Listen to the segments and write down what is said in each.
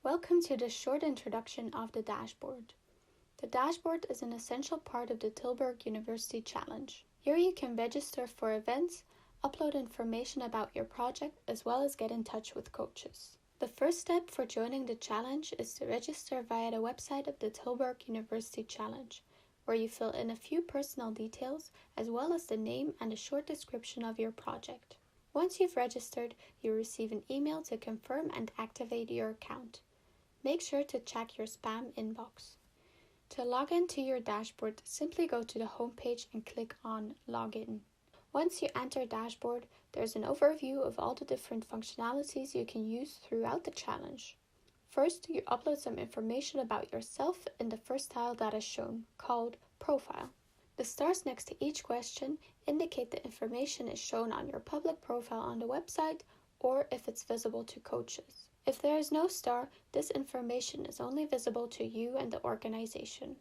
Welcome to this short introduction of the dashboard. The dashboard is an essential part of the Tilburg University Challenge. Here you can register for events, upload information about your project, as well as get in touch with coaches. The first step for joining the challenge is to register via the website of the Tilburg University Challenge, where you fill in a few personal details as well as the name and a short description of your project. Once you've registered, you receive an email to confirm and activate your account. Make sure to check your spam inbox. To log in to your dashboard, simply go to the home page and click on Login. Once you enter Dashboard, there's an overview of all the different functionalities you can use throughout the challenge. First, you upload some information about yourself in the first tile that is shown, called Profile. The stars next to each question indicate the information is shown on your public profile on the website or if it's visible to coaches. If there is no star, this information is only visible to you and the organization.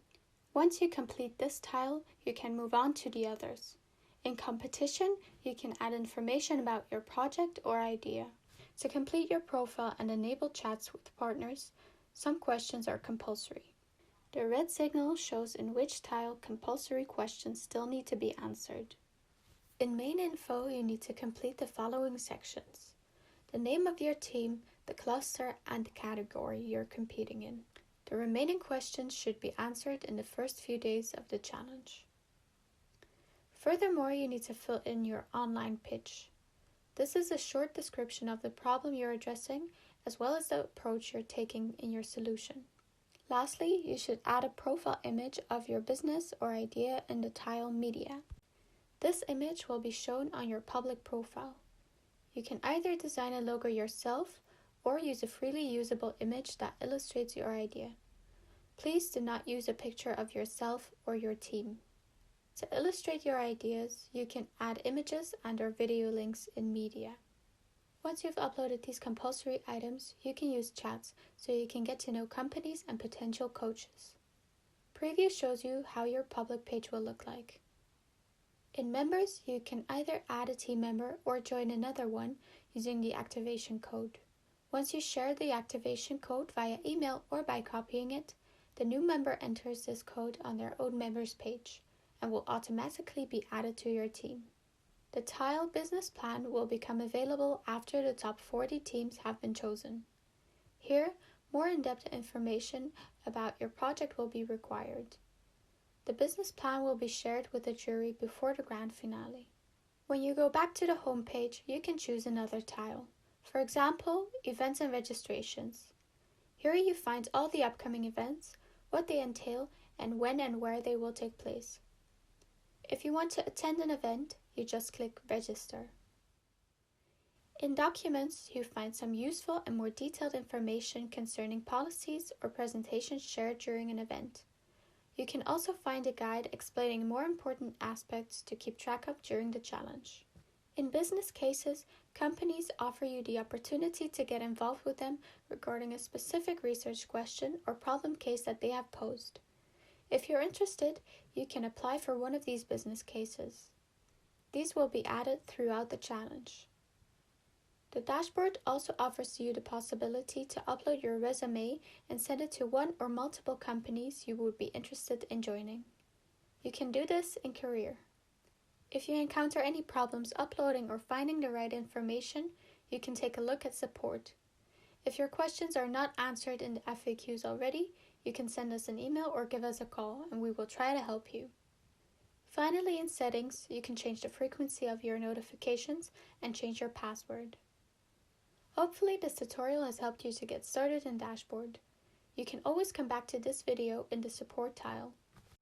Once you complete this tile, you can move on to the others. In competition, you can add information about your project or idea. To complete your profile and enable chats with partners, some questions are compulsory. The red signal shows in which tile compulsory questions still need to be answered. In main info, you need to complete the following sections: the name of your team, the cluster, and the category you're competing in. The remaining questions should be answered in the first few days of the challenge. Furthermore, you need to fill in your online pitch. This is a short description of the problem you're addressing, as well as the approach you're taking in your solution. Lastly, you should add a profile image of your business or idea in the tile Media. This image will be shown on your public profile. You can either design a logo yourself or use a freely usable image that illustrates your idea. Please do not use a picture of yourself or your team. To illustrate your ideas, you can add images and/or video links in Media. Once you've uploaded these compulsory items, you can use chats so you can get to know companies and potential coaches. Preview shows you how your public page will look like. In Members, you can either add a team member or join another one using the activation code. Once you share the activation code via email or by copying it, the new member enters this code on their own members page and will automatically be added to your team. The tile Business Plan will become available after the top 40 teams have been chosen. Here, more in-depth information about your project will be required. The business plan will be shared with the jury before the grand finale. When you go back to the home page, you can choose another tile. For example, Events and Registrations. Here you find all the upcoming events, what they entail, and when and where they will take place. If you want to attend an event, you just click Register. In Documents, you find some useful and more detailed information concerning policies or presentations shared during an event. You can also find a guide explaining more important aspects to keep track of during the challenge. In business cases, companies offer you the opportunity to get involved with them regarding a specific research question or problem case that they have posed. If you're interested, you can apply for one of these business cases. These will be added throughout the challenge. The dashboard also offers you the possibility to upload your resume and send it to one or multiple companies you would be interested in joining. You can do this in Career. If you encounter any problems uploading or finding the right information, you can take a look at Support. If your questions are not answered in the FAQs already, you can send us an email or give us a call and we will try to help you. Finally, in Settings, you can change the frequency of your notifications and change your password. Hopefully this tutorial has helped you to get started in Dashboard. You can always come back to this video in the Support tile.